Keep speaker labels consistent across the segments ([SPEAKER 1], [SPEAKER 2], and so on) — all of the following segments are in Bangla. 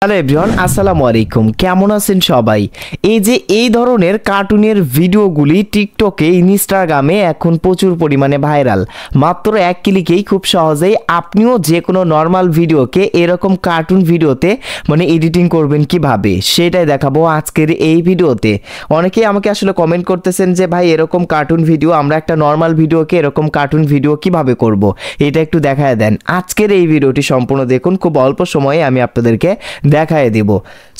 [SPEAKER 1] হ্যালো এভরিওয়ান, আসসালামু আলাইকুম। কেমন আছেন সবাই? এই ধরনের কার্টুনের ভিডিওগুলি টিকটকে, ইনস্টাগ্রামে এখন প্রচুর পরিমাণে ভাইরাল। মাত্র এক ক্লিকেই খুব সহজেই আপনিও যে কোনো নর্মাল ভিডিওকে এরকম কার্টুন ভিডিওতে এডিটিং করবেন কিভাবে, সেটাই দেখাবো আজকের এই ভিডিওতে। অনেকেই আমাকে আসলে কমেন্ট করতেছেন যে ভাই এরকম কার্টুন ভিডিও, আমরা একটা নর্মাল ভিডিওকে এরকম কার্টুন ভিডিও কিভাবে করব, এটা একটু দেখায় দেন। আজকের এই ভিডিওটি সম্পূর্ণ দেখুন, খুব অল্প সময়ে আমি আপনাদেরকে দেখায় দিব।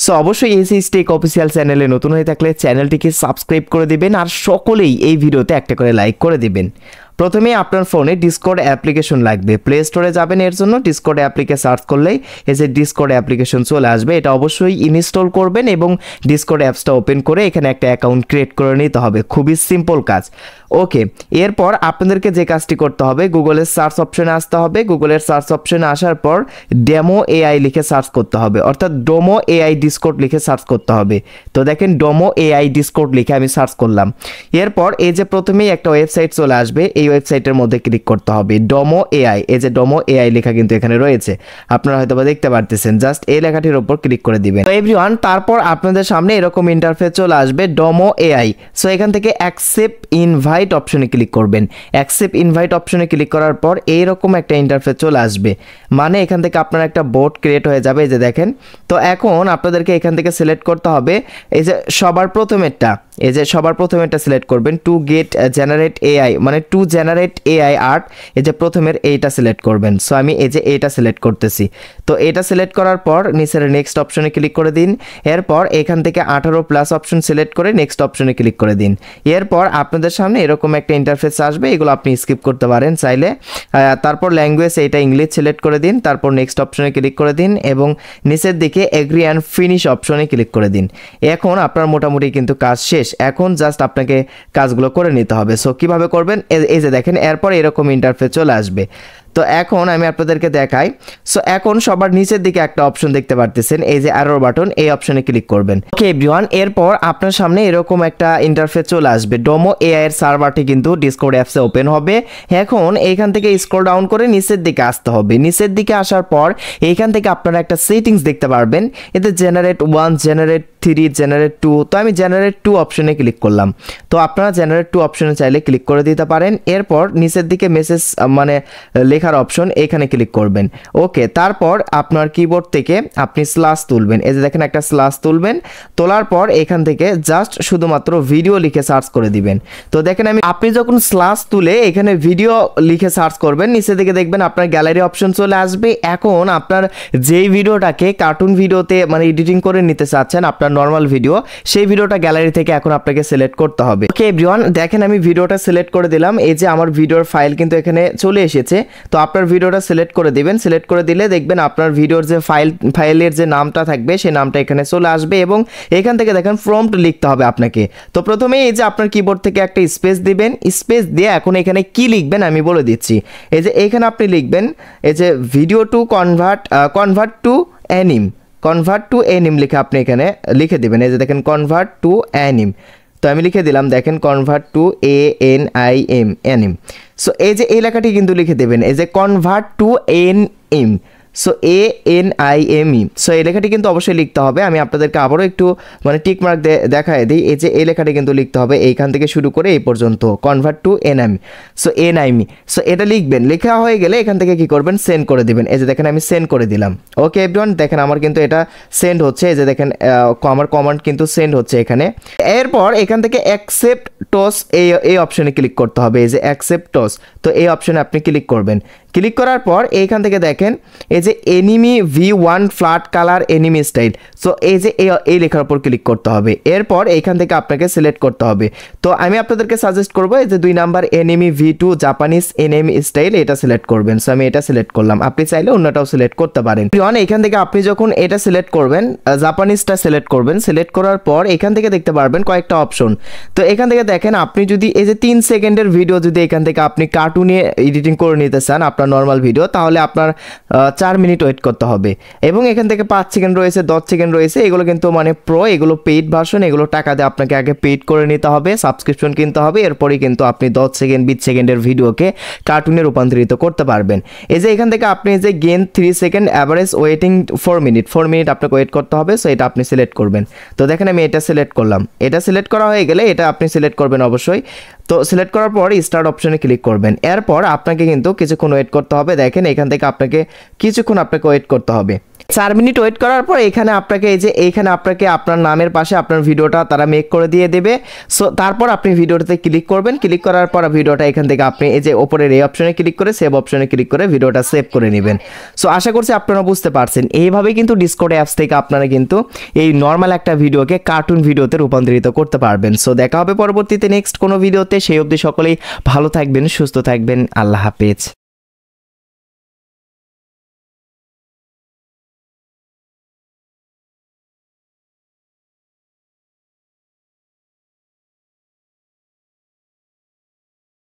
[SPEAKER 1] সো অবশ্যই এসএস টেক অফিসিয়াল চ্যানেলে নতুন হয়ে থাকলে চ্যানেলটিকে সাবস্ক্রাইব করে দিবেন, আর সকলেই এই ভিডিওতে একটা করে লাইক করে দিবেন। প্রথমে আপনার ফোনে ডিসকর্ড অ্যাপ্লিকেশন লাগবে। প্লে স্টোরে যাবেন, এর জন্য ডিসকর্ড অ্যাপ্লিকে সার্চ করলেই ডিসকর্ড অ্যাপ্লিকেশন চলে আসবে। এটা অবশ্যই ইনস্টল করবেন এবং ডিসকর্ড অ্যাপসটা ওপেন করে এখানে একটা অ্যাকাউন্ট ক্রিয়েট করে নিতে হবে। খুবই সিম্পল কাজ। ওকে, এরপর আপনাদেরকে যে কাজটি করতে হবে, গুগলের সার্চ অপশনে আসতে হবে। গুগলের সার্চ অপশনে আসার পর DomOAI লিখে সার্চ করতে হবে, অর্থাৎ DomOAI ডিসকর্ড লিখে সার্চ করতে হবে। তো দেখেন DomOAI ডিসকর্ড লিখে আমি সার্চ করলাম। এরপর প্রথমেই একটা ওয়েবসাইট চলে আসবে। এই ওয়েবসাইটের মধ্যে ক্লিক করতে হবে। DomOAI, DomOAI লেখা কিন্তু এখানে রয়েছে, আপনারা হয়তো দেখতে পারতেছেন। জাস্ট এই লেখাটির উপর ক্লিক করে দিবেন। তো এভরিওয়ান, তারপর আপনাদের সামনে এরকম ইন্টারফেস চলে আসবে DomOAI। সো এখান থেকে অ্যাকসেপ্ট ইনভাইট অপশনে ক্লিক করবেন। অ্যাকসেপ্ট ইনভাইট অপশনে ক্লিক করার পর এইরকম একটা ইন্টারফেস চলে আসবে। এখান থেকে আপনার একটা বোর্ড ক্রিয়েট হয়ে যাবে, দেখেন। তো এখন আপনাদেরকে এখান থেকে সিলেক্ট করতে হবে সবার প্রথমেরটা, সবার প্রথমেরটা সিলেক্ট করবেন। To get generate AI, to generate AI art, প্রথমের এইটা সিলেক্ট করবেন। সো আমি এইটা সিলেক্ট করতেছি। তো এটা সিলেক্ট করার পর নিচের নেক্সট অপশনে ক্লিক করে দিন। এরপর এখান থেকে 18+ অপশন সিলেক্ট করে নেক্সট অপশনে ক্লিক করে দিন। এরপর আপনাদের সামনে এরকম একটা ইন্টারফেস আসবে, এগুলো আপনি স্কিপ করতে পারেন চাইলে। তারপর ল্যাঙ্গুয়েজ, এটা ইংলিশ সিলেক্ট করে দিন। তারপর নেক্সট অপশনে ক্লিক করে দিন এবং নিচের দিকে এগ্রি অ্যান্ড ফিনিশ অপশনে ক্লিক করে দিন। এখন আপনার মোটামুটি কিন্তু কাজ শেষ। এখন জাস্ট আপনাকে কাজগুলো করে নিতে হবে। সো কিভাবে করবেন, দেখেন। এরপর এরকম ইন্টারফেস চলে আসবে। তো এখন আমি আপনাদেরকে দেখাই। সো এখন সবার নিচের দিকে একটা অপশন দেখতে পারতেছেন, অ্যারো বাটন, এই অপশনে ক্লিক করবেন। ওকে এভরিওয়ান, এরপর আপনার সামনে এরকম একটা ইন্টারফেস চলে আসবে। DomOAI এর সার্ভারটি কিন্তু ডিসকর্ড অ্যাপসে ওপেন হবে। এখন এইখান থেকে স্ক্রল ডাউন করে নিচের দিকে আসতে হবে। নিচের দিকে আসার পর এইখান থেকে আপনারা একটা সেটিংস দেখতে পারবেন, জেনারেট 1, জেনারেট 3, জেনারেট 2। তো আমি জেনারেট 2 অপশনে ক্লিক করলাম। তো আপনারা জেনারেট 2 অপশনে চাইলে ক্লিক করে দিতে পারেন। এরপর নিচের দিকে মেসেজ লেখার অপশন, এখানে ক্লিক করবেন। ওকে, তারপর আপনার কিবোর্ড থেকে আপনি স্ল্যাশ তুলবেন। দেখেন একটা স্ল্যাশ তুলবেন। তোলার পর এখান থেকে জাস্ট শুধুমাত্র ভিডিও লিখে সার্চ করে দিবেন। তো দেখেন আপনি যখন স্ল্যাশ তুলে এখানে ভিডিও লিখে সার্চ করবেন, নিচে দিকে দেখবেন আপনার গ্যালারি অপশন চলে আসবে। এখন আপনার যেই ভিডিওটাকে কার্টুন ভিডিওতে এডিটিং করে নিতে চাচ্ছেন, আপনার নর্মাল ভিডিও, সেই ভিডিওটা গ্যালারি থেকে এখন আপনাকে সিলেক্ট করতে হবে। ওকে এভরিওয়ান, দেখেন আমি ভিডিওটা সিলেক্ট করে দিলাম। আমার ভিডিওর ফাইল কিন্তু এখানে চলে এসেছে। তো আপনার ভিডিওটা সিলেক্ট করে দিবেন। সিলেক্ট করে দিলে দেখবেন আপনার ভিডিওর যে ফাইলের যে নামটা থাকবে, সেই নামটা এখানে চলে আসবে এবং এখান থেকে দেখেন প্রম্পট লিখতে হবে আপনাকে। তো প্রথমেই আপনার কিবোর্ড থেকে একটা স্পেস দিবেন। স্পেস দিয়ে এখন এখানে কি লিখবেন আমি বলে দিচ্ছি। এখানে আপনি লিখবেন video to convert to anime, convert to anime লিখে আপনি এখানে লিখে দিবেন। দেখেন কনভার্ট টু অ্যানিম। তো আমি লিখে দিলাম, দেখেন convert to ANIM, anime. So এই লেখাটি কিন্তু লিখে দেবেন, convert to ANIM। So ANIME। So এই লেখাটি কিন্তু অবশ্যই লিখতে হবে। আমি আপনাদেরকে আবারও একটু টিক মার্ক দেখায় দিই। এই লেখাটি কিন্তু লিখতে হবে এইখান থেকে শুরু করে এই পর্যন্ত, convert to ANIME। So ANIME। So এটা লিখবেন। লেখা হয়ে গেলে এখান থেকে কি করবেন, সেন্ড করে দিবেন। দেখেন আমি সেন্ড করে দিলাম। ওকে এভরিওয়ান, দেখেন আমার কিন্তু এটা সেন্ড হচ্ছে। দেখেন আমার কমান্ড কিন্তু সেন্ড হচ্ছে এখানে। এরপর এখান থেকে অ্যাকসেপ্ট টস, এই অপশনে ক্লিক করতে হবে। Accept toss. তো এই অপশনে আপনি ক্লিক করবেন। ক্লিক করার পর এইখান থেকে দেখেন anime V1 flat colour anime style. So এই লেখার উপর ক্লিক করতে হবে। এরপর এইখান থেকে আপনাকে সিলেক্ট করতে হবে। তো আমি আপনাদেরকে সাজেস্ট করবো 2 number anime V2 Japanese anime style, এটা সিলেক্ট করবেন। সো আমি এটা সিলেক্ট করলাম। আপনি চাইলে অন্যটাও সিলেক্ট করতে পারেন। এখান থেকে আপনি যখন এটা সিলেক্ট করবেন, জাপানিজটা সিলেক্ট করবেন। সিলেক্ট করার পর এখান থেকে দেখতে পারবেন কয়েকটা অপশন। তো এখান থেকে দেখেন আপনি যদি 3 সেকেন্ডের ভিডিও যদি এখান থেকে আপনি কার্টুনে এডিটিং করে নিতে চান, আপনার নর্মাল ভিডিও, তাহলে আপনার 4 মিনিট ওয়েট করতে হবে। এবং এখান থেকে 5 সেকেন্ড রয়েছে, 10 সেকেন্ড রয়েছে, এগুলো কিন্তু মানে প্রো, এগুলো পেইড ভার্সন, এগুলো টাকা দিয়ে আপনাকে আগে পেইড করে নিতে হবে, সাবস্ক্রিপশন কিনতে হবে, এরপরেই কিন্তু আপনি 10 সেকেন্ড 20 সেকেন্ডের ভিডিওকে কার্টুনে রূপান্তরিত করতে পারবেন। এই যে এখান থেকে আপনি যে gain 3 second, average waiting 4 minute আপনাকে ওয়েট করতে হবে। সো এটা আপনি সিলেক্ট করবেন। তো দেখেন আমি এটা সিলেক্ট করলাম। এটা সিলেক্ট করা হয়ে গেলে এটা আপনি সিলেক্ট করবেন অবশ্যই। তো সিলেক্ট করার পর স্টার্ট অপশনে ক্লিক করবেন। এরপর আপনাকে কিন্তু কিছুক্ষণ ওয়েট করতে হবে। দেখেন এখান থেকে আপনাকে কিছুক্ষণ ওয়েট করতে হবে। 4 মিনিট ওয়েট করার পর এখানে আপনাকে এই যে এইখানে আপনাকে আপনার নামের পাশে আপনার ভিডিওটা তারা মেক করে দিয়ে দেবে। সো তারপর আপনি ভিডিওটাতে ক্লিক করবেন। ক্লিক করার পর ভিডিওটা এখান থেকে আপনি এই যে ওপরের এই অপশনে ক্লিক করে সেভ অপশনে ক্লিক করে ভিডিওটা সেভ করে নেবেন। সো আশা করছি আপনারা বুঝতে পারছেন। এইভাবে কিন্তু ডিসকর্ড অ্যাপস থেকে আপনারা কিন্তু এই নর্মাল একটা ভিডিওকে কার্টুন ভিডিওতে রূপান্তরিত করতে পারবেন। সো দেখা হবে পরবর্তীতে নেক্সট কোনো ভিডিওতে। সেই অবধি সকলেই ভালো থাকবেন, সুস্থ থাকবেন। আল্লাহ হাফেজ।